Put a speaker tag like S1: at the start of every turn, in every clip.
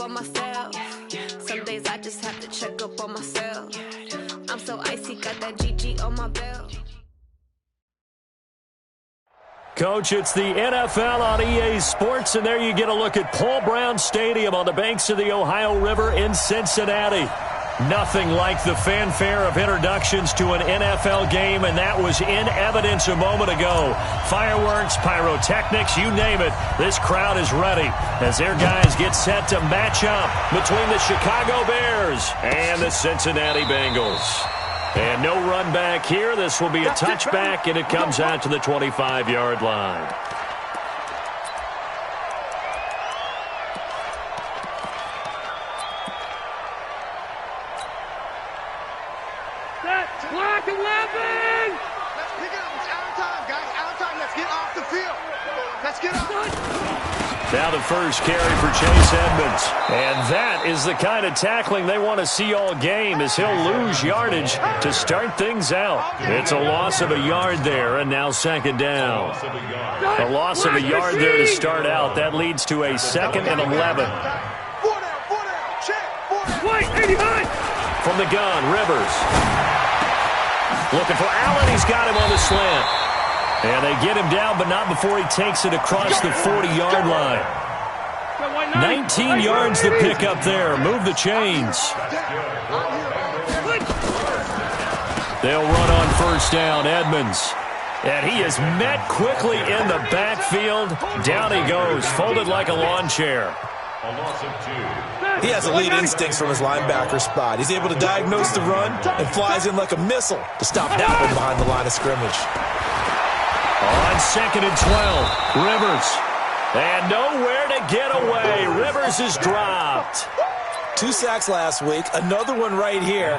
S1: on myself. Some days I just have to check up on myself. I'm so icy, got that GG on my belt.
S2: Coach, it's the NFL on EA Sports, and there you get a look at Paul Brown Stadium on the banks of the Ohio River in Cincinnati. Nothing like the fanfare of introductions to an NFL game, and that was in evidence a moment ago. Fireworks, pyrotechnics, you name it. This crowd is ready as their guys get set to match up between the Chicago Bears and the Cincinnati Bengals. And no run back here. This will be a touchback, and it comes out to the 25-yard line.
S3: Block 11!
S4: Let's pick it up. It's out of time, guys. Out of time. Let's get off the field. Let's get off.
S2: Now the first carry for Chase Edmonds. And that is the kind of tackling they want to see all game, as he'll lose yardage to start things out. It's a loss of a yard there, and now second down. A loss of a yard there to start out. That leads to a 2nd and 11.
S4: 4 down. Check. 4 down.
S3: 89!
S2: From the gun, Rivers. Looking for Allen. He's got him on the slant. And they get him down, but not before he takes it across the 40-yard line. 19 yards to pick up there. Move the chains. They'll run on first down, Edmonds. And he is met quickly in the backfield. Down he goes, folded like a lawn chair.
S5: He has elite instincts from his linebacker spot. He's able to diagnose the run and flies in like a missile to stop that one behind the line of scrimmage.
S2: On 2nd and 12, Rivers. And nowhere to get away. Rivers is dropped.
S5: 2 sacks last week, another one right here.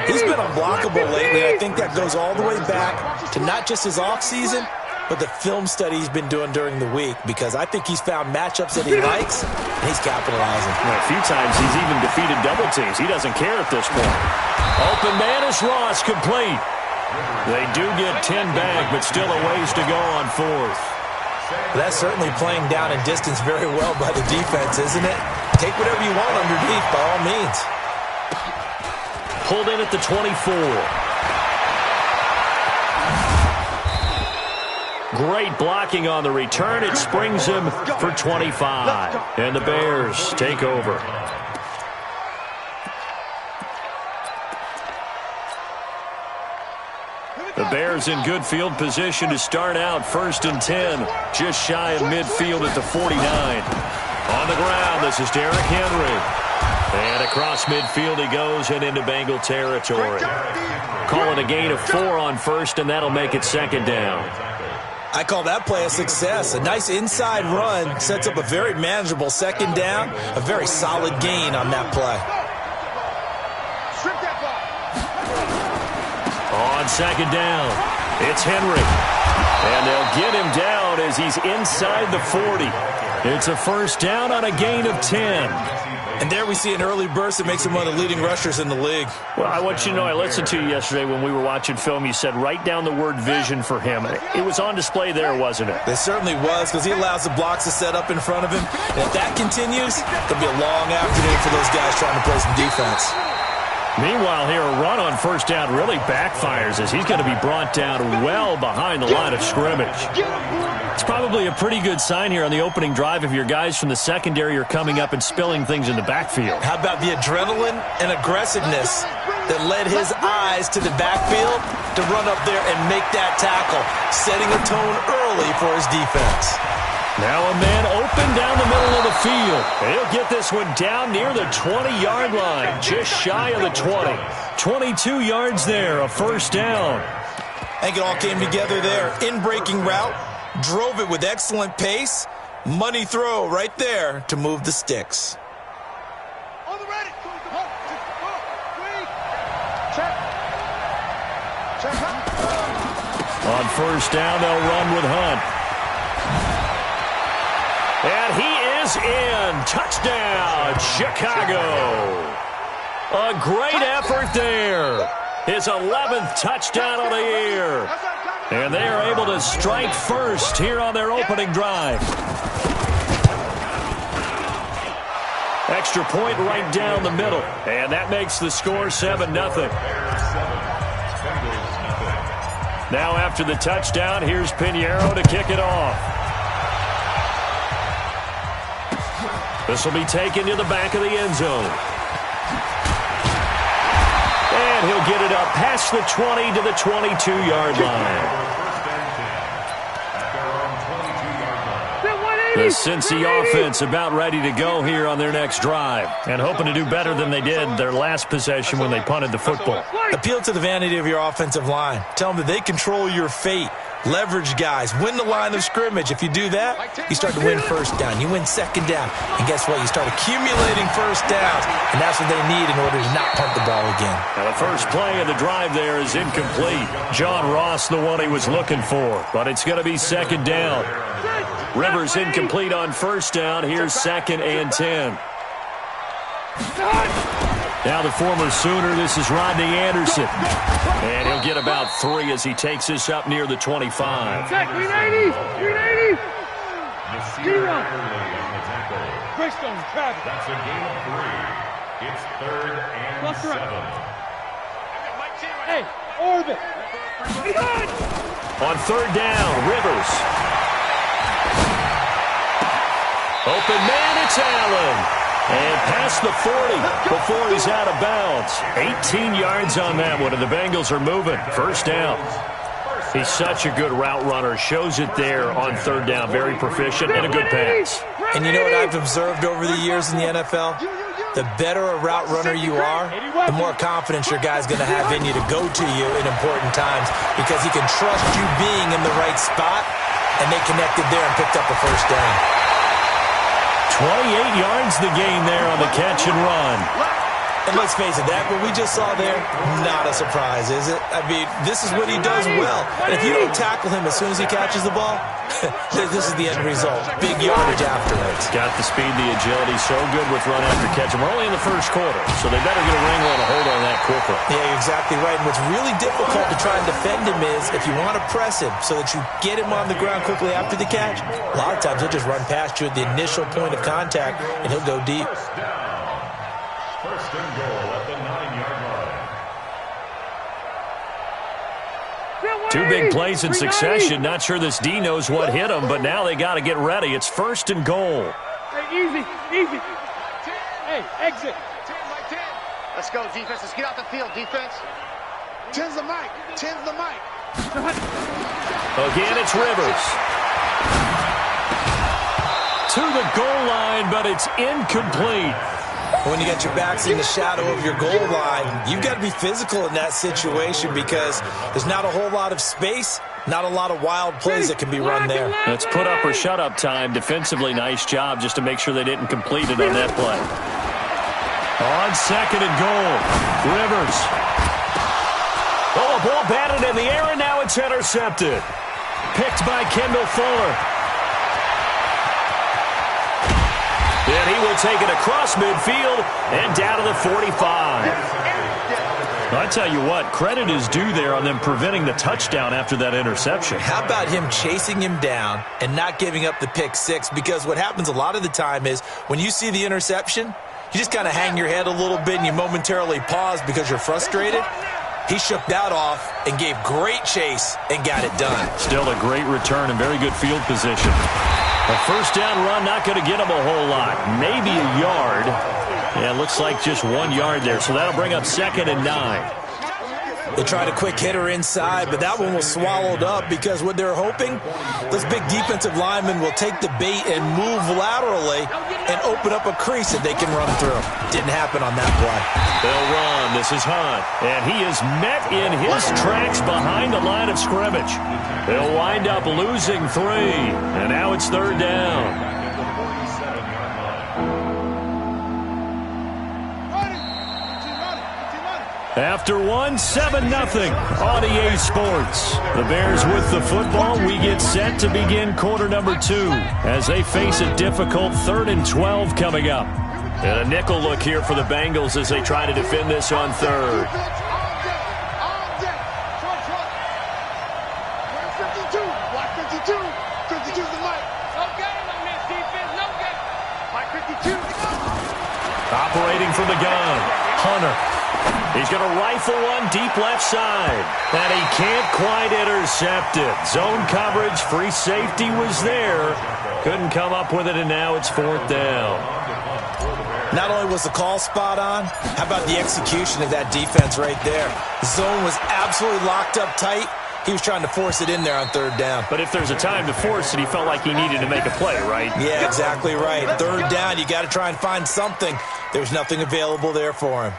S5: He's been unblockable lately. I think that goes all the way back to not just his offseason, but the film study he's been doing during the week, because I think he's found matchups that he likes, and he's capitalizing.
S2: Well, a few times he's even defeated double teams. He doesn't care at this point. Open man is Ross, complete. They do get 10 back, but still a ways to go on 4th.
S5: That's certainly playing down and distance very well by the defense, isn't it? Take whatever you want underneath, by all means.
S2: Pulled in at the 24. Great blocking on the return. It springs him for 25. And the Bears take over. The Bears in good field position to start out 1st and 10. Just shy of midfield at the 49. On the ground, this is Derrick Henry. And across midfield he goes and into Bengal territory. Calling a gain of 4 on 1st, and that'll make it 2nd down.
S5: I call that play a success. A nice inside run sets up a very manageable 2nd down. A very solid gain on that play.
S4: Strip that ball.
S2: On 2nd down, it's Henry. And they'll get him down as he's inside the 40. It's a 1st down on a gain of 10.
S5: And there we see an early burst that makes him one of the leading rushers in the league.
S2: Well, I want you to know, I listened to you yesterday when we were watching film. You said write down the word vision for him. It was on display there, wasn't it?
S5: It certainly was, because he allows the blocks to set up in front of him. And if that continues, it'll be a long afternoon for those guys trying to play some defense.
S2: Meanwhile, here, a run on 1st down really backfires as he's going to be brought down well behind the line of scrimmage. It's probably a pretty good sign here on the opening drive if your guys from the secondary are coming up and spilling things in the backfield.
S5: How about the adrenaline and aggressiveness that led his eyes to the backfield to run up there and make that tackle, setting a tone early for his defense.
S2: Now a man open down the middle of the field. And he'll get this one down near the 20-yard line, just shy of the 20. 22 yards there, a 1st down.
S5: I think it all came together there. In-breaking route, drove it with excellent pace. Money throw right there to move the sticks.
S4: On the ready. Check.
S2: On 1st down, they'll run with Hunt. And he is in. Touchdown, Chicago. A great effort there. His 11th touchdown of the year. And they are able to strike first here on their opening drive. A extra point right down the middle. And that makes the score 7-0. Now after the touchdown, here's Pinheiro to kick it off. This will be taken to the back of the end zone. And he'll get it up past the 20 to the 22-yard line. The Cincy offense about ready to go here on their next drive and hoping to do better than they did their last possession when they punted the football.
S5: Appeal to the vanity of your offensive line. Tell them that they control your fate. Leverage guys. Win the line of scrimmage. If you do that, you start to win first down. You win second down. And guess what? You start accumulating first downs. And that's what they need in order to not punt the ball again.
S2: Now the first play of the drive there is incomplete. John Ross, the one he was looking for. But it's going to be second down. Rivers incomplete on first down. Here's 2nd and 10. Now the former Sooner, this is Rodney Anderson. And he'll get about 3 as he takes this up near the 25.
S3: 380! 380!
S6: That's a gain of 3. It's 3rd and 7.
S3: Hey, orbit!
S2: On 3rd down, Rivers. Open man, it's Allen. And past the 40 before he's out of bounds. 18 yards on that one, and the Bengals are moving. First down. He's such a good route runner. Shows it there on 3rd down. Very proficient and a good pass.
S5: And you know what I've observed over the years in the NFL? The better a route runner you are, the more confidence your guy's going to have in you to go to you in important times because he can trust you being in the right spot, and they connected there and picked up a first down.
S2: 28 yards the gain there on the catch and run.
S5: And let's face it, that what we just saw there, not a surprise, is it? I mean, this is what he does well. And if you don't tackle him as soon as he catches the ball, this is the end result. Big yardage afterwards.
S2: Got the speed, the agility, so good with run after catch. And we're only in the first quarter, so they better get a wrangle and a hold on that quickly.
S5: Yeah, you're exactly right. And what's really difficult to try and defend him is if you want to press him so that you get him on the ground quickly after the catch, a lot of times he'll just run past you at the initial point of contact, and he'll go deep.
S6: First and goal at the 9-yard line.
S2: 2 big plays in succession. Not sure this D knows what hit him, but now they got to get ready. It's 1st and goal.
S3: Hey, easy, easy. Hey, exit.
S4: 10 by 10. Let's go, defense. Let's get out the field, defense. 10's the mic. 10's the mic.
S2: Again, it's Rivers. To the goal line, but it's incomplete.
S5: When you got your backs in the shadow of your goal line, you've got to be physical in that situation because there's not a whole lot of space, not a lot of wild plays that can be run there.
S2: It's put up or shut up time. Defensively, nice job just to make sure they didn't complete it on that play. On 2nd and goal, Rivers. Oh, a ball batted in the air, and now it's intercepted. Picked by Kendall Fuller. And he will take it across midfield and down to the 45. I tell you what, credit is due there on them preventing the touchdown after that interception.
S5: How about him chasing him down and not giving up the pick 6? Because what happens a lot of the time is when you see the interception, you just kind of hang your head a little bit and you momentarily pause because you're frustrated. He shook that off and gave great chase and got it done.
S2: Still a great return and very good field position. A first down run, not going to get him a whole lot. Maybe a yard. Yeah, looks like just 1 yard there. So that'll bring up 2nd and 9.
S5: They tried a quick hitter inside, but that one was swallowed up because what they're hoping, those big defensive linemen will take the bait and move laterally and open up a crease that they can run through. Didn't happen on that play.
S2: They'll run. This is Hunt. And he is met in his tracks behind the line of scrimmage. They'll wind up losing 3. And now it's 3rd down. After 1, 7-0 on EA Sports. The Bears with the football. We get set to begin quarter number 2 as they face a difficult 3rd and 12 coming up. And a nickel look here for the Bengals as they try to defend this on 3rd. Operating from the gun, Hunter. He's going to rifle one deep left side. And he can't quite intercept it. Zone coverage, free safety was there. Couldn't come up with it, and now it's 4th down.
S5: Not only was the call spot on, how about the execution of that defense right there? The zone was absolutely locked up tight. He was trying to force it in there on 3rd down.
S2: But if there's a time to force it, he felt like he needed to make a play, right?
S5: Yeah, exactly right. 3rd down, you got to try and find something. There's nothing available there for him.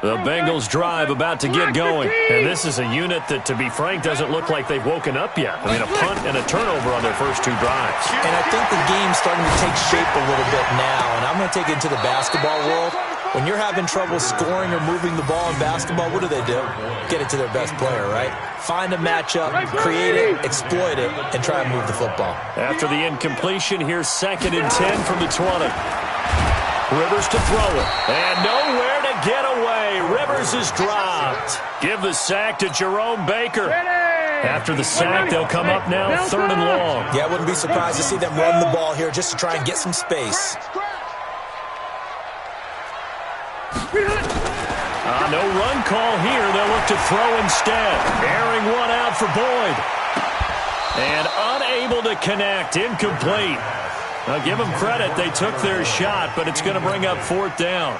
S2: The Bengals drive about to get going. And this is a unit that, to be frank, doesn't look like they've woken up yet. I mean, a punt and a turnover on their first 2 drives.
S5: And I think the game's starting to take shape a little bit now. And I'm going to take it into the basketball world. When you're having trouble scoring or moving the ball in basketball, what do? Get it to their best player, right? Find a matchup, create it, exploit it, and try and move the football. After the incompletion, here's 2nd and 10 from the 20. Rivers to throw it. And nowhere to get away. Rivers is dropped. Give the sack to Jerome Baker. After the sack, they'll come up now 3rd and long. Yeah, I wouldn't be surprised to see them run the ball here just to try and get some space. No run call here. They'll look to throw instead. Airing one out for Boyd. And unable to connect. Incomplete. Now, give them credit. They took their shot, but it's going to bring up 4th down.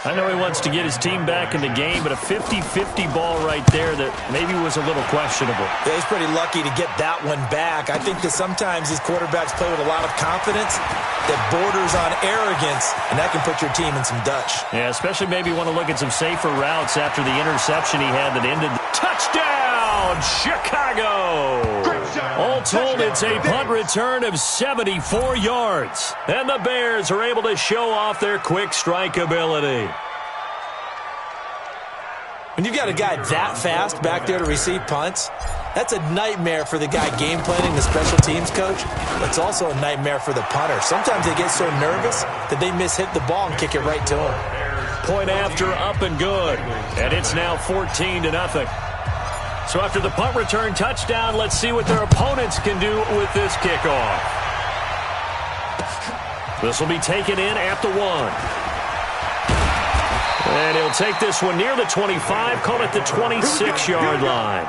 S5: I know he wants to get his team back in the game, but a 50-50 ball right there that maybe was a little questionable. Yeah, he's pretty lucky to get that one back. I think that sometimes these quarterbacks play with a lot of confidence that borders on arrogance, and that can put your team in some Dutch. Yeah, especially maybe want to look at some safer routes after the interception he had that ended. Touchdown, Chicago! All told, it's a punt return of 74 yards. And the Bears are able to show off their quick strike ability. When you've got a guy that fast back there to receive punts, that's a nightmare for the guy game planning, the special teams coach. It's also a nightmare for the punter. Sometimes they get so nervous that they mishit the ball and kick it right to him. Point after, up and good. And it's now 14-0. So after the punt return touchdown, let's see what their opponents can do with this kickoff. This will be taken in at the 1. And he'll take this one near the 25, call it the 26-yard line.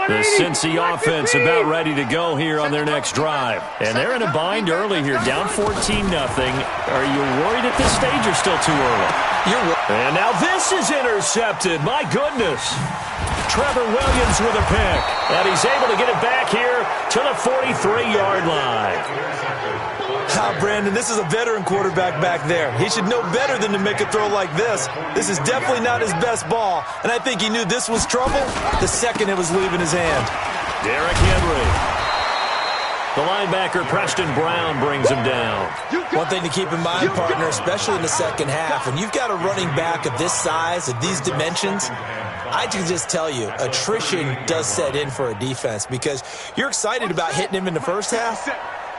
S5: The Cincy offense about ready to go here on their next drive. And they're in a bind early here, down 14-0. Are you worried at this stage or still too early? And now this is intercepted. My goodness. Trevor Williams with a pick. And he's able to get it back here to the 43-yard line. Brandon, this is a veteran quarterback back there. He should know better than to make a throw like this. This is definitely not his best ball, and I think he knew this was trouble the second it was leaving his hand. Derrick Henry. The linebacker, Preston Brown, brings him down. One thing to keep in mind, partner, especially in the second half, when you've got a running back of this size, of these dimensions, I can just tell you, attrition does set in for a defense because you're excited about hitting him in the first half.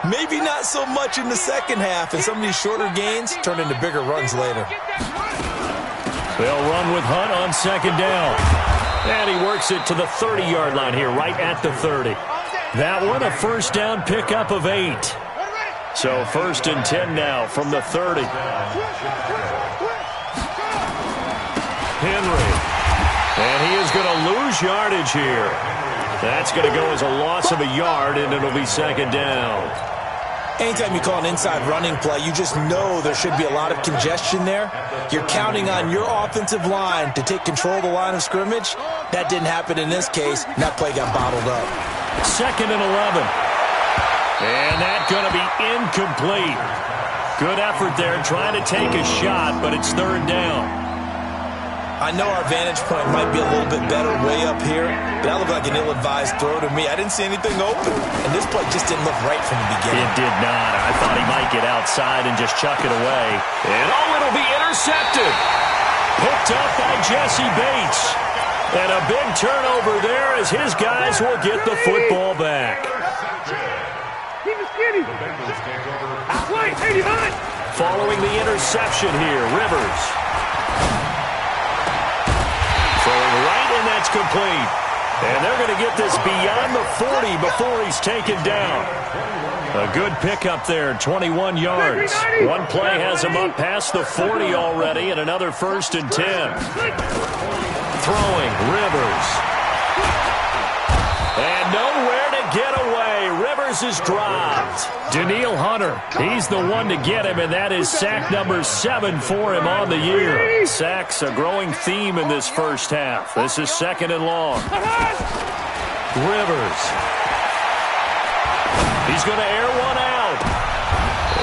S5: Maybe not so much in the second half, and some of these shorter gains turn into bigger runs later. They'll run with Hunt on 2nd down. And he works it to the 30-yard line here, right at the 30. That one, a first down pickup of 8. So 1st and 10 now from the 30. Henry. And he is going to lose yardage here. That's going to go as a loss of a yard, and it'll be 2nd down. Anytime you call an inside running play, you just know there should be a lot of congestion there. You're counting on your offensive line to take control of the line of scrimmage. That didn't happen in this case, and that play got bottled up. 2nd and 11. And that's going to be incomplete. Good effort there trying to take a shot, but it's 3rd down. I know our vantage point might be a little bit better way up here, but that looked like an ill-advised throw to me. I didn't see anything open, and this play just didn't look right from the beginning. It did not. I thought he might get outside and just chuck it away. And it'll be intercepted. Picked up by Jesse Bates. And a big turnover there as his guys will get the football back. Following the interception here, Rivers. Throwing right, and that's complete.
S2: And they're going to get this beyond the 40 before he's taken down. A good pickup there, 21 yards. One play has him up past the 40 already, and another 1st and 10. Throwing, Rivers. And nowhere to get away. Rivers is dropped. Danielle Hunter, he's the one to get him, and that is sack number 7 for him on the year. Sacks a growing theme in this first half. This is 2nd and long. Rivers. He's going to air one out.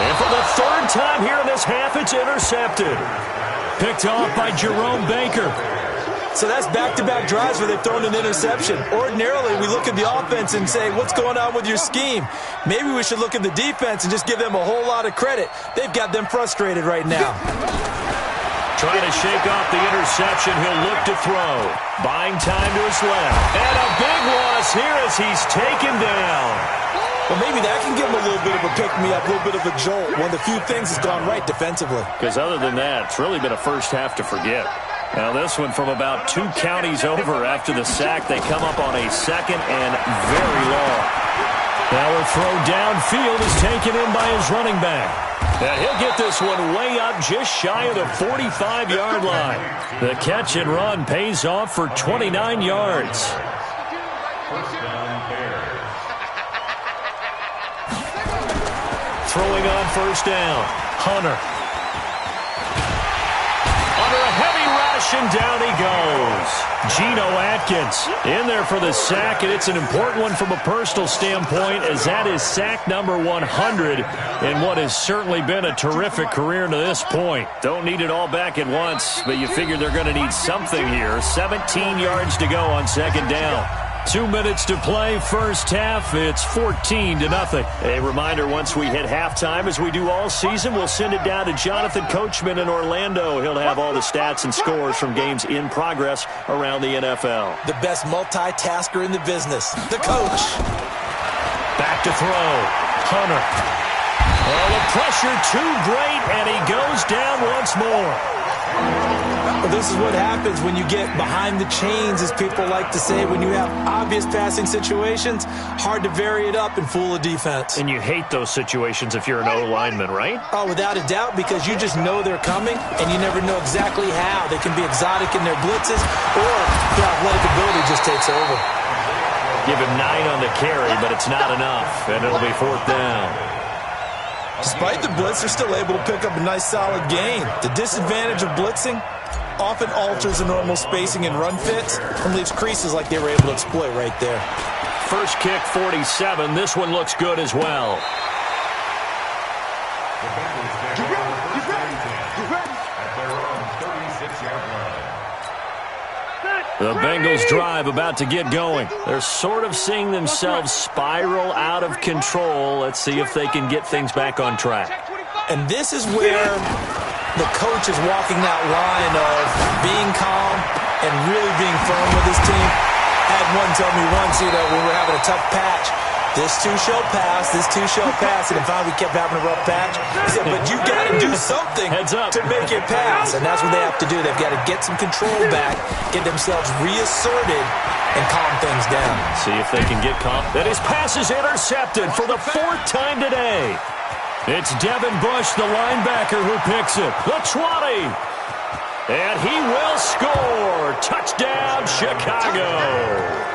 S2: And for the 3rd time here in this half, it's intercepted. Picked off by Jerome Baker.
S5: So that's back-to-back drives where they've thrown an interception. Ordinarily, we look at the offense and say, what's going on with your scheme? Maybe we should look at the defense and just give them a whole lot of credit. They've got them frustrated right now.
S2: Trying to shake off the interception. He'll look to throw. Buying time to his left. And a big loss here as he's taken down.
S5: Well, maybe that can give him a little bit of a pick-me-up, a little bit of a jolt. One of the few things that's gone right defensively.
S2: Because other than that, it's really been a first half to forget. Now this one from about 2 counties over after the sack. They come up on a 2nd and very long. Now a throw downfield is taken in by his running back. And he'll get this one way up just shy of the 45-yard line. The catch and run pays off for 29 yards. Throwing on 1st down. Hunter. Under a heavy rush, and down he goes. Geno Atkins in there for the sack, and it's an important one from a personal standpoint, as that is sack number 100 in what has certainly been a terrific career to this point. Don't need it all back at once, but you figure they're going to need something here. 17 yards to go on 2nd down. 2 minutes to play, first half. It's 14-0. A reminder, once we hit halftime, as we do all season, we'll send it down to Jonathan Coachman in Orlando. He'll have all the stats and scores from games in progress around the NFL.
S5: The best multitasker in the business, the coach.
S2: Back to throw. Hunter. Oh, the pressure too great, and he goes down once more.
S5: Well, this is what happens when you get behind the chains, as people like to say. When you have obvious passing situations, hard to vary it up and fool a defense.
S2: And you hate those situations if you're an O-lineman, right?
S5: Oh, without a doubt, because you just know they're coming, and you never know exactly how. They can be exotic in their blitzes, or their athletic ability just takes over.
S2: Give him 9 on the carry, but it's not enough, and it'll be 4th down.
S5: Despite the blitz, they're still able to pick up a nice solid gain. The disadvantage of blitzing often alters the normal spacing and run fits and leaves creases like they were able to exploit right there.
S2: First kick, 47. This one looks good as well. The Bengals drive about to get going. They're sort of seeing themselves spiral out of control. Let's see if they can get things back on track.
S5: And this is where the coach is walking that line of being calm and really being firm with his team. Had one tell me once, when we're having a tough patch, this too shall pass, this too shall pass. And then finally we kept having a rough patch. He said, but you got to do something to make it pass. And that's what they have to do. They've got to get some control back, get themselves reasserted, and calm things down.
S2: See if they can get calm. That his pass is intercepted for the 4th time today. It's Devin Bush, the linebacker, who picks it. The 20. And he will score. Touchdown, Chicago.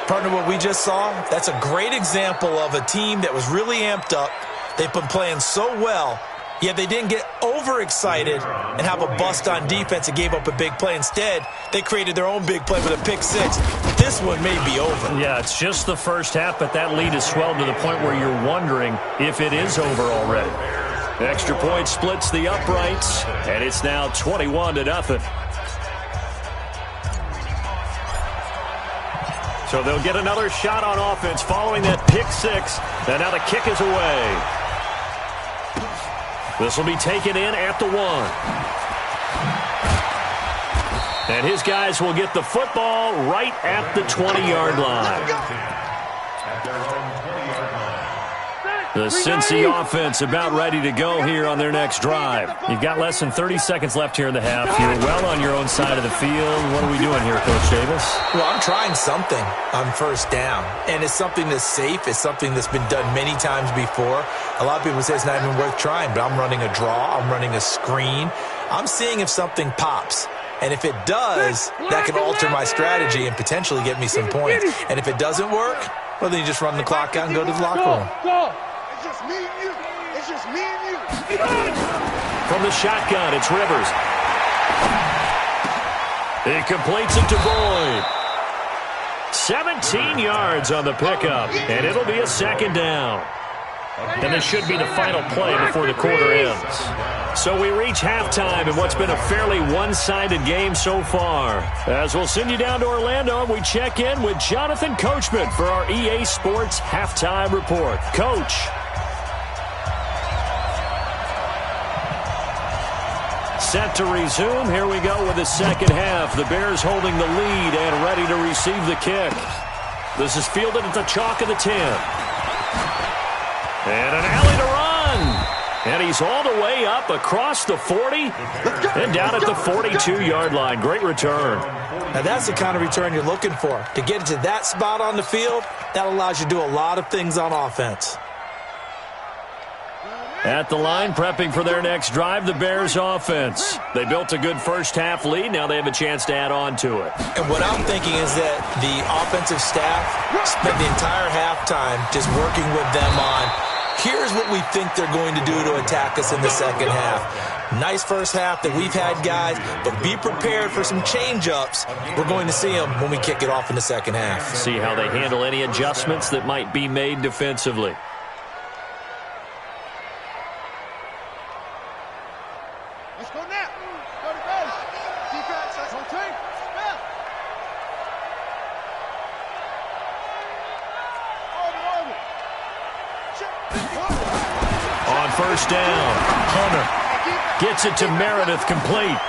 S5: Partner, what we just saw, that's a great example of a team that was really amped up. They've been playing so well, yet they didn't get overexcited and have a bust on defense and gave up a big play. Instead, they created their own big play with a pick 6. This one may be over.
S2: Yeah, it's just the first half, but that lead has swelled to the point where you're wondering if it is over already. Extra point splits the uprights, and it's now 21-0. So they'll get another shot on offense following that pick 6. And now the kick is away. This will be taken in at the 1. And his guys will get the football right at the 20-yard line. The Cincy offense about ready to go here on their next drive. You've got less than 30 seconds left here in the half. You're well on your own side of the field. What are we doing here, Coach Davis?
S5: Well, I'm trying something on first down, and it's something that's safe. It's something that's been done many times before. A lot of people say it's not even worth trying, but I'm running a draw. I'm running a screen. I'm seeing if something pops. And if it does, that can alter my strategy and potentially get me some points. And if it doesn't work, well, then you just run the clock out and go to the locker room.
S4: It's just me and you. It's just me and you.
S2: From the shotgun, it's Rivers. He completes it to Boyd. 17 yards on the pickup, and it'll be a second down. And this should be the final play before the quarter ends. So we reach halftime in what's been a fairly one-sided game so far. As we'll send you down to Orlando, we check in with Jonathan Coachman for our EA Sports Halftime Report. Coach. Set to resume. Here we go with the second half. The Bears holding the lead and ready to receive the kick. This is fielded at the chalk of the 10. And an alley to run. And he's all the way up across the 40 and down at the 42-yard line. Great return.
S5: Now, that's the kind of return you're looking for. To get to that spot on the field, that allows you to do a lot of things on offense.
S2: At the line, prepping for their next drive, the Bears offense. They built a good first-half lead. Now they have a chance to add on to it.
S5: And what I'm thinking is that the offensive staff spent the entire halftime just working with them on, here's what we think they're going to do to attack us in the second half. Nice first half that we've had, guys, but be prepared for some change-ups. We're going to see them when we kick it off in the second half.
S2: See how they handle any adjustments that might be made defensively.
S4: Let's go now. Go to base. Defense, that's on team. Smith.
S2: On first down, Hunter gets it to Meredith, complete.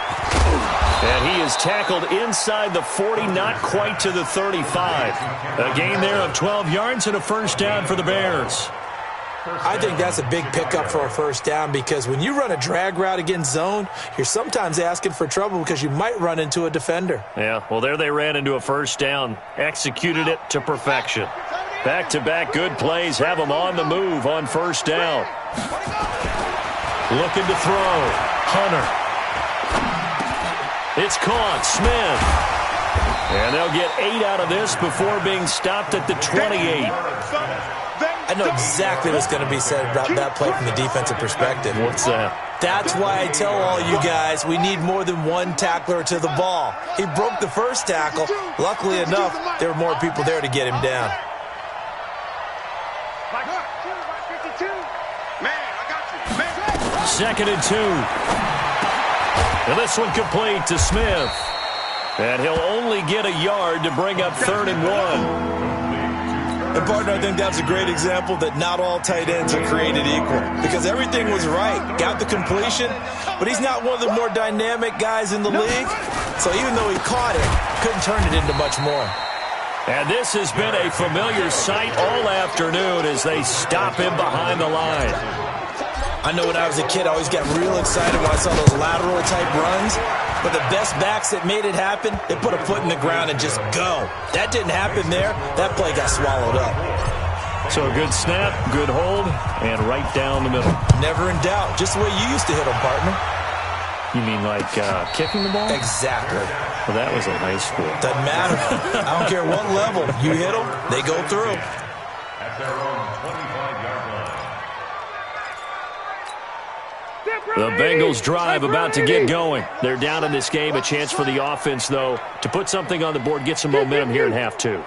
S2: And he is tackled inside the 40, not quite to the 35. A gain there of 12 yards and a first down for the Bears.
S5: I think that's a big pickup for a first down because when you run a drag route against zone, you're sometimes asking for trouble because you might run into a defender.
S2: Yeah, well, there they ran into a first down, executed it to perfection. Back-to-back good plays have them on the move on first down. Looking to throw. Hunter. It's caught. Smith. And they'll get 8 out of this before being stopped at the 28.
S5: I know exactly what's going to be said about that play from the defensive perspective.
S2: What's that?
S5: That's why I tell all you guys we need more than one tackler to the ball. He broke the first tackle. Luckily enough, there were more people there to get him down.
S2: Second and 2. And this one complete to Smith. And he'll only get a yard to bring up 3rd and 1.
S5: And, partner, I think that's a great example that not all tight ends are created equal. Because everything was right. Got the completion, but he's not one of the more dynamic guys in the league. So even though he caught it, couldn't turn it into much more.
S2: And this has been a familiar sight all afternoon as they stop him behind the line.
S5: I know when I was a kid, I always got real excited when I saw those lateral-type runs. But the best backs that made it happen, they put a foot in the ground and just go. That didn't happen there. That play got swallowed up.
S2: So a good snap, good hold, and right down the middle.
S5: Never in doubt. Just the way you used to hit them, partner.
S2: You mean like kicking the ball?
S5: Exactly.
S2: Well, that was in high school.
S5: Doesn't matter. I don't care what level. You hit them, they go through.
S6: At their own 25-yard line.
S2: The Bengals drive about to get going. They're down in this game. A chance for the offense, though, to put something on the board, get some momentum here in half 2.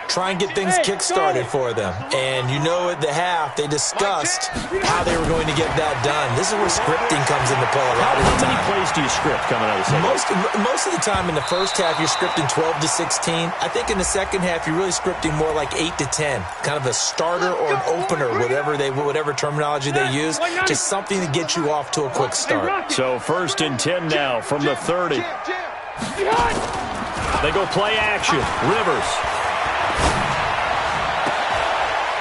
S5: Try and get things kick-started for them. And you know at the half, they discussed how they were going to get that done. This is where scripting comes into play a lot of the
S2: How
S5: time.
S2: many plays do you script coming out of the second?
S5: Most of the time in the first half, you're scripting 12 to 16. I think in the second half, you're really scripting more like 8 to 10. Kind of a starter or an opener, whatever terminology they use. Just something to get you off to a quick start.
S2: So 1st and 10 now from the 30. They go play action. Rivers.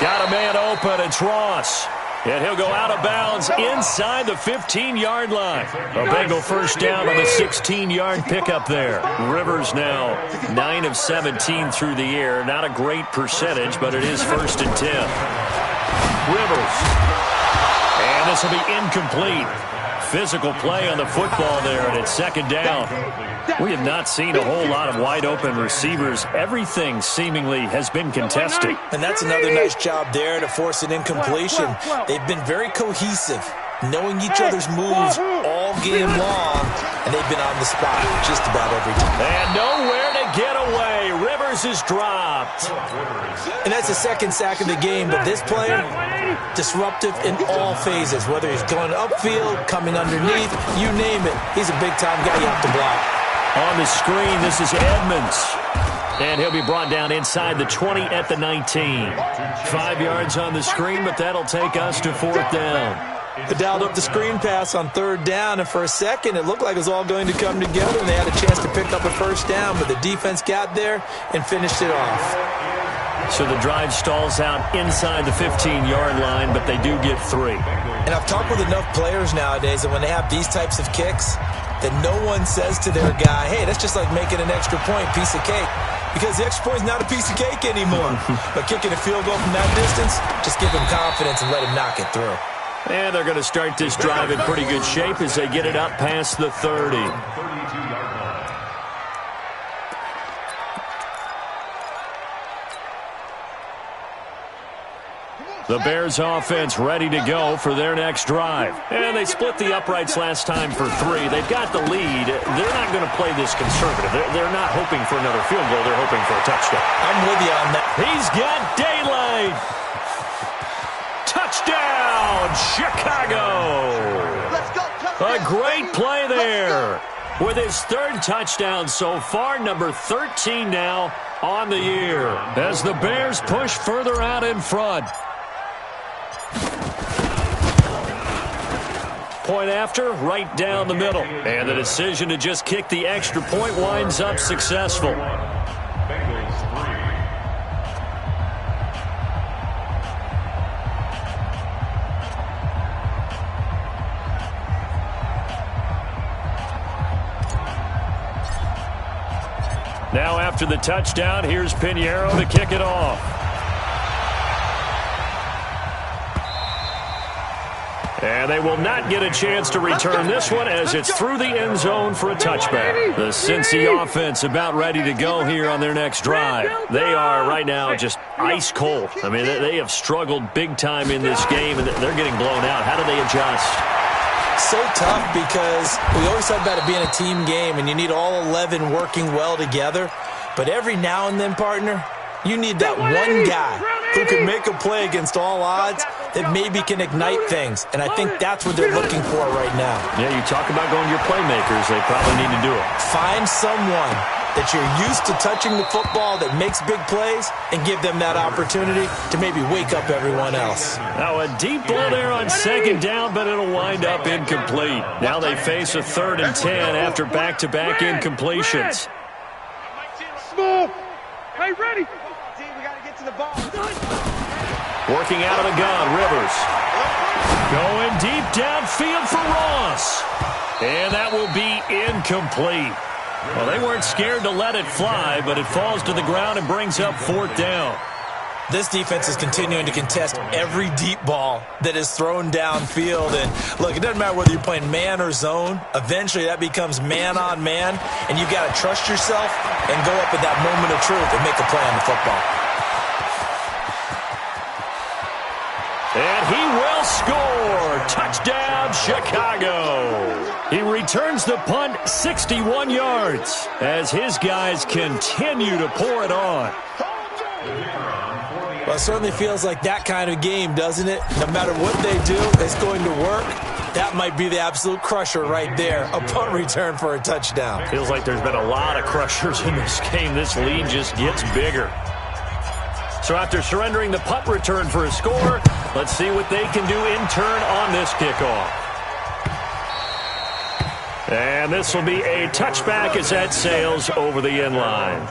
S2: Got a man open. It's Ross. And he'll go out of bounds inside the 15-yard line. A Bengal first down on the 16-yard pickup there. Rivers now 9 of 17 through the air. Not a great percentage, but it is 1st and 10. Rivers. And this will be incomplete. Physical play on the football there, and it's 2nd down. We have not seen a whole lot of wide-open receivers. Everything seemingly has been contested.
S5: And that's another nice job there to force an incompletion. They've been very cohesive, knowing each other's moves all game long, and they've been on the spot just about every time.
S2: And nowhere to get away. Rivers is dropped.
S5: And that's the 2nd sack of the game, but this player, disruptive in all phases, whether he's going upfield, coming underneath, you name it. He's a big-time guy you have to block.
S2: On the screen, this is Edmonds. And he'll be brought down inside the 20 at the 19. 5 yards on the screen, but that'll take us to 4th down.
S5: They dialed up the screen pass on 3rd down, and for a second, it looked like it was all going to come together, and they had a chance to pick up a 1st down, but the defense got there and finished it off.
S2: So the drive stalls out inside the 15-yard line, but they do get 3.
S5: And I've talked with enough players nowadays that when they have these types of kicks, that no one says to their guy, hey, that's just like making an extra point, piece of cake. Because the extra point is not a piece of cake anymore. But kicking a field goal from that distance, just give him confidence and let him knock it through.
S2: And they're going to start this drive in pretty good shape as they get it up past the 30. The Bears offense ready to go for their next drive. And they split the uprights last time for 3. They've got the lead. They're not going to play this conservative. They're not hoping for another field goal. They're hoping for a touchdown.
S5: I'm with you on that.
S2: He's got daylight. Touchdown, Chicago.
S4: Let's go.
S2: A great play there. With his 3rd touchdown so far, number 13 now on the year. As the Bears push further out in front. Point after, right down the middle. And the decision to just kick the extra point winds up successful.
S6: Bengals 3.
S2: Now after the touchdown, here's Pinheiro to kick it off. And they will not get a chance to return this one as it's through the end zone for a touchback. The Cincy offense about ready to go here on their next drive. They are right now just ice cold. I mean, they have struggled big time in this game, and they're getting blown out. How do they adjust?
S5: So tough because we always talk about it being a team game, and you need all 11 working well together. But every now and then, partner, you need that one guy who can make a play against all odds that maybe can ignite things. And I think that's what they're looking for right now.
S2: Yeah, you talk about going to your playmakers. They probably need to do it.
S5: Find someone that you're used to touching the football that makes big plays and give them that opportunity to maybe wake up everyone else.
S2: Now a deep ball there on 2nd down, but it'll wind up incomplete. Now they face a 3rd and 10 after back-to-back incompletions.
S3: Small. Hey, ready.
S4: Team, we got to get to the ball.
S2: Working out of the gun, Rivers. Going deep downfield for Ross. And that will be incomplete. Well, they weren't scared to let it fly, but it falls to the ground and brings up 4th down.
S5: This defense is continuing to contest every deep ball that is thrown downfield. And look, it doesn't matter whether you're playing man or zone. Eventually, that becomes man on man, and you've got to trust yourself and go up at that moment of truth and make a play on the football.
S2: And he will score. Touchdown, Chicago. He returns the punt 61 yards as his guys continue to pour it on.
S5: Well, it certainly feels like that kind of game, doesn't it? No matter what they do, it's going to work. That might be the absolute crusher right there, a punt return for a touchdown.
S2: Feels like there's been a lot of crushers in this game. This lead just gets bigger. So after surrendering the punt return for a score, let's see what they can do in turn on this kickoff. And this will be a touchback as that sails over the end line.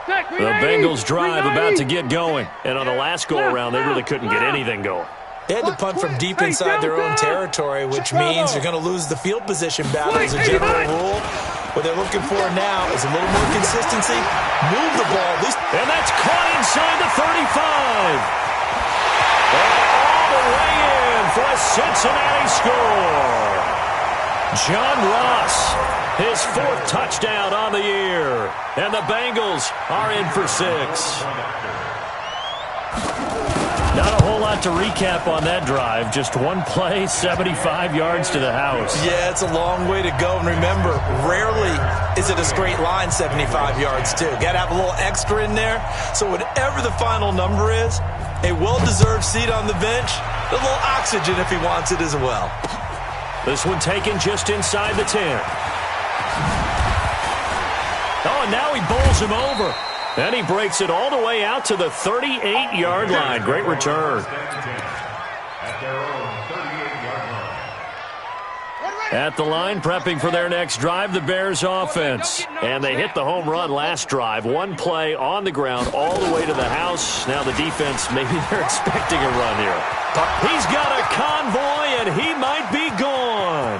S2: The Bengals drive about to get going. And on the last go-around, they really couldn't get anything going.
S5: They had to punt from deep inside their own territory, which means you're going to lose the field position battle as a general rule. What they're looking for now is a little more consistency. Move the ball.
S2: And that's caught inside the 35. And all the way in for a Cincinnati score. John Ross, his 4th touchdown on the year. And the Bengals are in for 6. Not a whole lot to recap on that drive. Just one play, 75 yards to the house.
S5: Yeah, it's a long way to go. And remember, rarely is it a straight line 75 yards, too. Got to have a little extra in there. So whatever the final number is, a well-deserved seat on the bench, a little oxygen if he wants it as well.
S2: This one taken just inside the 10. Oh, and now he bowls him over. And he breaks it all the way out to the 38-yard line. Great return. At the line, prepping for their next drive, the Bears offense. And they hit the home run last drive. One play on the ground all the way to the house. Now the defense, maybe they're expecting a run here. He's got a convoy, and he might be gone.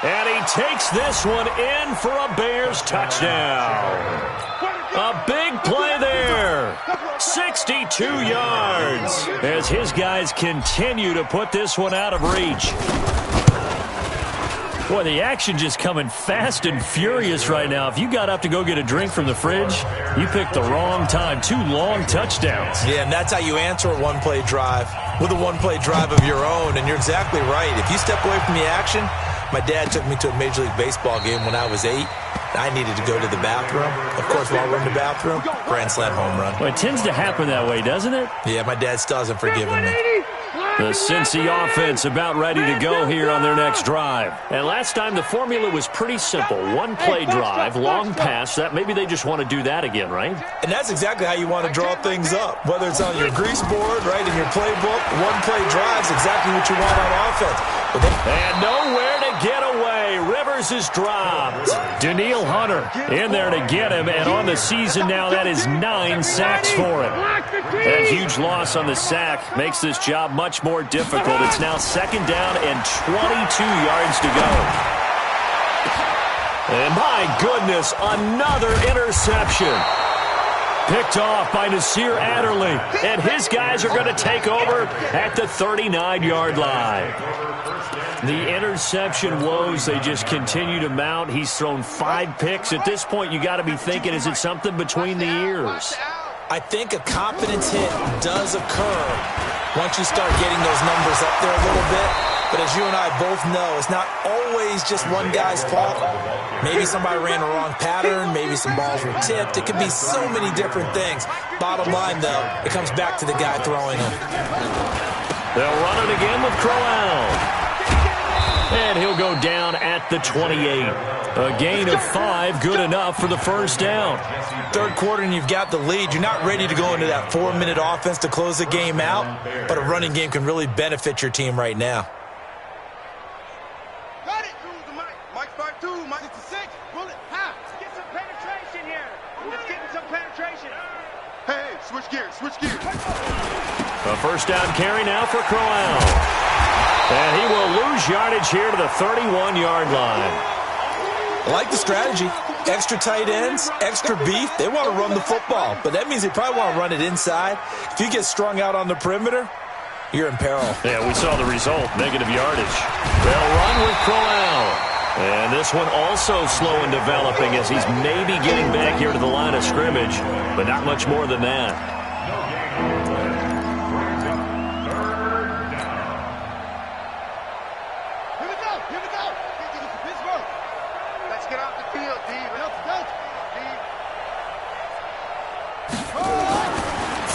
S2: And he takes this one in for a Bears touchdown. A big play there. 62 yards as his guys continue to put this one out of reach. Boy, the action just coming fast and furious right now. If you got up to go get a drink from the fridge, you picked the wrong time. 2 long touchdowns.
S5: Yeah, and that's how you answer a one-play drive with a one-play drive of your own. And you're exactly right. If you step away from the action, my dad took me to a Major League Baseball game when I was 8. I needed to go to the bathroom. Of course, while we're in the bathroom, grand slam home run.
S2: Well, it tends to happen that way, doesn't it?
S5: Yeah, my dad still hasn't forgiven me.
S2: The Cincy offense about ready to go here on their next drive. And last time, the formula was pretty simple. One-play drive, long pass. That maybe they just want to do that again, right?
S5: And that's exactly how you want to draw things up. Whether it's on your grease board, right, in your playbook, one-play drive is exactly what you want on offense.
S2: And nowhere to get away. Rivers is dropped. Daniil Hunter in there to get him. And on the season now, that is 9 sacks for him. That huge loss on the sack makes this job much more difficult. It's now 2nd down and 22 yards to go. And my goodness, another interception. Picked off by Nasir Adderley. And his guys are going to take over at the 39-yard line. The interception woes, they just continue to mount. He's thrown 5 picks. At this point, you got to be thinking, is it something between the ears?
S5: I think a confidence hit does occur once you start getting those numbers up there a little bit. But as you and I both know, it's not always just one guy's fault. Maybe somebody ran a wrong pattern. Maybe some balls were tipped. It could be so many different things. Bottom line, though, it comes back to the guy throwing them.
S2: They'll run it again with Crowell. And he'll go down at the 28. A gain of 5, good enough for the first down.
S5: 3rd quarter and you've got the lead. You're not ready to go into that 4-minute offense to close the game out, but a running game can really benefit your team right now.
S4: Got it. Mike 5-2, Mike 6. Bullet.
S3: Get some penetration here. Let's get some penetration.
S4: Hey, switch gears, switch gears.
S2: A first down carry now for Crowell. And he will lose yardage here to the 31-yard line.
S5: I like the strategy. Extra tight ends, extra beef. They want to run the football, but that means they probably want to run it inside. If you get strung out on the perimeter, you're in peril.
S2: Yeah, we saw the result, negative yardage. They'll run with Crowell. And this one also slow in developing as he's maybe getting back here to the line of scrimmage, but not much more than that.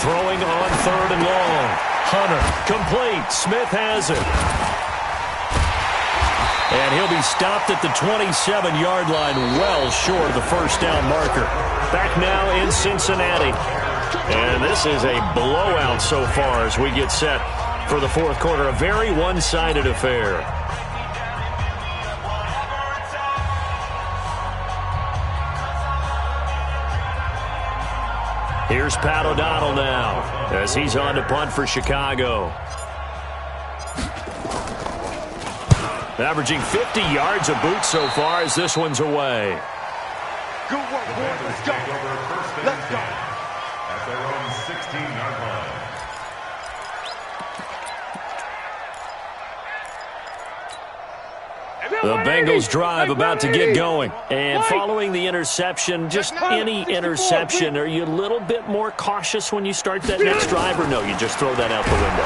S2: Throwing on 3rd and long. Hunter, complete. Smith has it. And he'll be stopped at the 27-yard line, well short of the first down marker. Back now in Cincinnati. And this is a blowout so far as we get set for the 4th quarter. A very one-sided affair. Here's Pat O'Donnell now as he's on to punt for Chicago. Averaging 50 yards a boot so far as this one's away.
S4: Good work, boys. Let's go. Let's go.
S6: At their own 16-yard line.
S2: The Bengals drive about to get going. And following the interception, just any interception, are you a little bit more cautious when you start that next drive, or no, you just throw that out the window?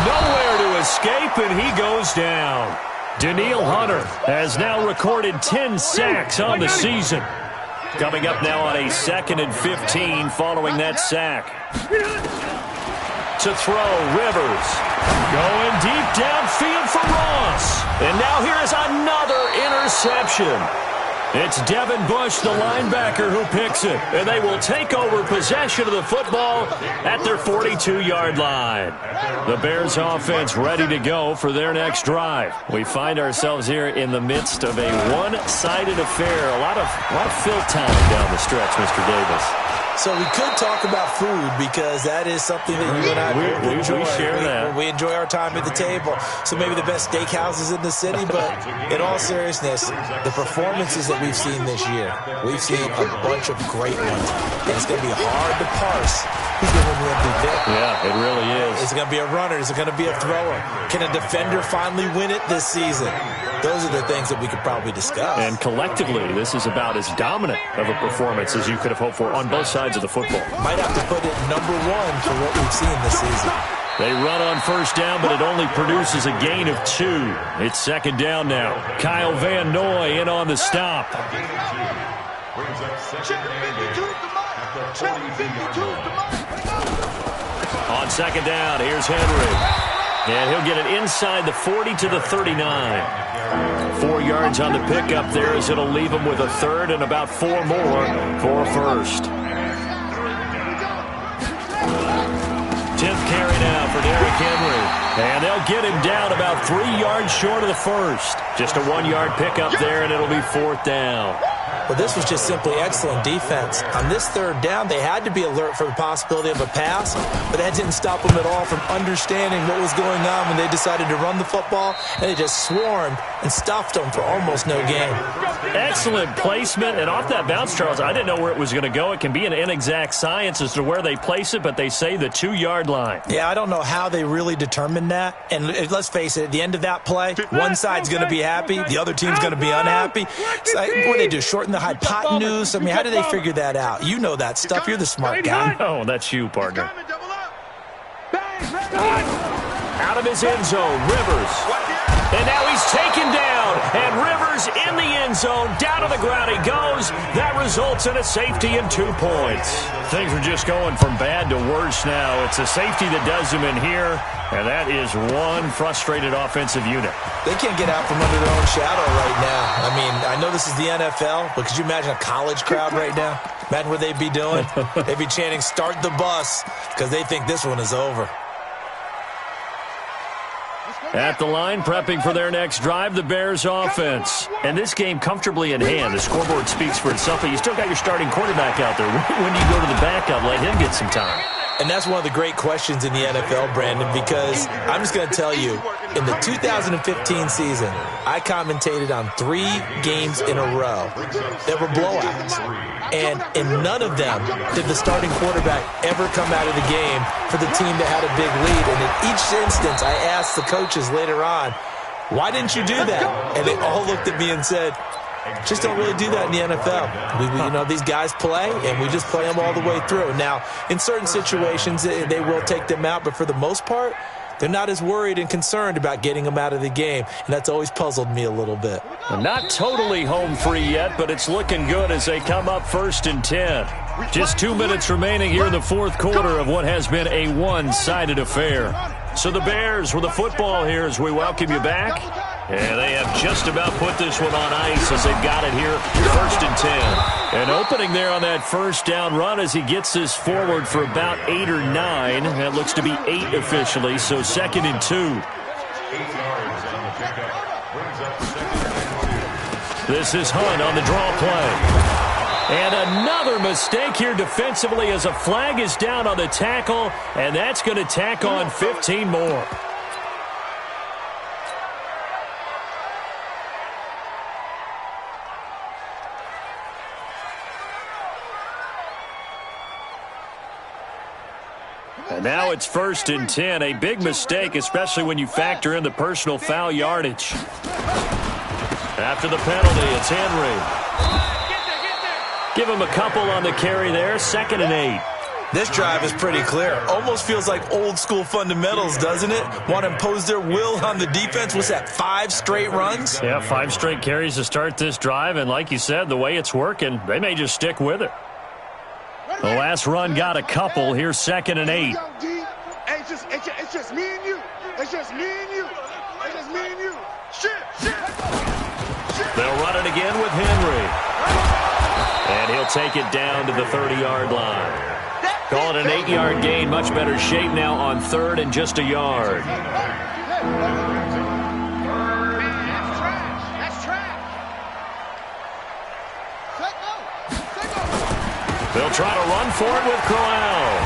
S2: Nowhere to escape, and he goes down. Danielle Hunter has now recorded 10 sacks on the season. Coming up now on a 2nd and 15 following that sack. To throw, Rivers. Going deep downfield for Ross. And now here is another interception. It's Devin Bush, the linebacker, who picks it. And they will take over possession of the football at their 42-yard line. The Bears offense ready to go for their next drive. We find ourselves here in the midst of a one-sided affair. A lot of fill time down the stretch, Mr. Davis.
S5: So we could talk about food because that is something that you and I enjoy.
S2: We share that.
S5: We enjoy our time at the table. So maybe the best steakhouses in the city, but in all seriousness, the performances that we've seen this year, we've seen a bunch of great ones. And it's going to be hard to parse who's going to win the MVP.
S2: Yeah, it really is.
S5: Is it going to be a runner? Is it going to be a thrower? Can a defender finally win it this season? Those are the things that we could probably discuss.
S2: And collectively, this is about as dominant of a performance as you could have hoped for on both sides of the football.
S5: Might have to put it number one for what we've seen this season.
S2: They run on first down, but it only produces a gain of 2. It's 2nd down now. Kyle Van Noy in on the stop. On 2nd down, here's Henry. And he'll get it inside the 40 to the 39. 4 yards on the pickup there as it'll leave him with a 3rd and about 4 more for a 1st. 10th carry now for Derrick Henry. And they'll get him down about 3 yards short of the 1st. Just a 1-yard pickup there, and it'll be 4th down.
S5: Well, this was just simply excellent defense. On this 3rd down, they had to be alert for the possibility of a pass, but that didn't stop them at all from understanding what was going on when they decided to run the football, and they just swarmed and stuffed them for almost no gain.
S2: Excellent placement, and off that bounce, Charles, I didn't know where it was going to go. It can be an inexact science as to where they place it, but they say the 2-yard line.
S5: Yeah, I don't know how they really determined that, and let's face it, at the end of that play, one side's going to be happy, the other team's going to be unhappy. So, what do they do, shorten the hypotenuse? I mean, how do they figure that out? You know that stuff. You're the smart guy.
S2: Oh, that's you, partner. Out of his end zone, Rivers. And now he's taken down. And Rivers in the end zone. Down to the ground he goes. That results in a safety and 2 points. Things are just going from bad to worse now. It's a safety that does him in here. And that is one frustrated offensive unit.
S5: They can't get out from under their own shadow right now. I mean, I know this is the NFL, but could you imagine a college crowd right now? Imagine what they'd be doing. They'd be chanting, "Start the bus," because they think this one is over.
S2: At the line, prepping for their next drive, the Bears offense. And this game comfortably in hand. The scoreboard speaks for itself, but you still got your starting quarterback out there. When do you go to the backup? Let him get some time.
S5: And that's one of the great questions in the NFL, Brandon, because I'm just going to tell you, in the 2015 season, I commentated on 3 games in a row that were blowouts. And in none of them did the starting quarterback ever come out of the game for the team that had a big lead. And in each instance, I asked the coaches later on, why didn't you do that? And they all looked at me and said, just don't really do that in the NFL. These guys play, and we just play them all the way through. Now, in certain situations, they will take them out, but for the most part, they're not as worried and concerned about getting them out of the game, and that's always puzzled me a little bit.
S2: Not totally home free yet, but it's looking good as they come up 1st and 10. Just 2 minutes remaining here in the 4th quarter of what has been a one-sided affair. So the Bears with the football here as we welcome you back. And they have just about put this one on ice as they've got it here, 1st and 10. And opening there on that 1st down run as he gets this forward for about 8 or 9. That looks to be 8 officially, so 2nd and 2.
S6: 8 yards on the pickup. Brings up 2nd and 2.
S2: This is Hunt on the draw play. And another mistake here defensively as a flag is down on the tackle, and that's going to tack on 15 more. And now it's 1st and 10, a big mistake, especially when you factor in the personal foul yardage. After the penalty, it's Henry. Give him a couple on the carry there, 2nd and 8.
S5: This drive is pretty clear. Almost feels like old school fundamentals, doesn't it? Want to impose their will on the defense. What's that, 5 straight runs?
S2: Yeah, 5 straight carries to start this drive, and like you said, the way it's working, they may just stick with it. The last run got a couple. Here's 2nd and 8.
S4: It's just me and you. It's just me and you. It's just me and you. Shit.
S2: They'll run it again with Henry. And he'll take it down to the 30-yard line. Call it an 8-yard gain. Much better shape now on 3rd and just a yard.
S4: That's trash.
S2: They'll try to run for it with Crowell.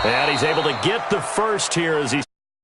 S2: And he's able to get the first here as he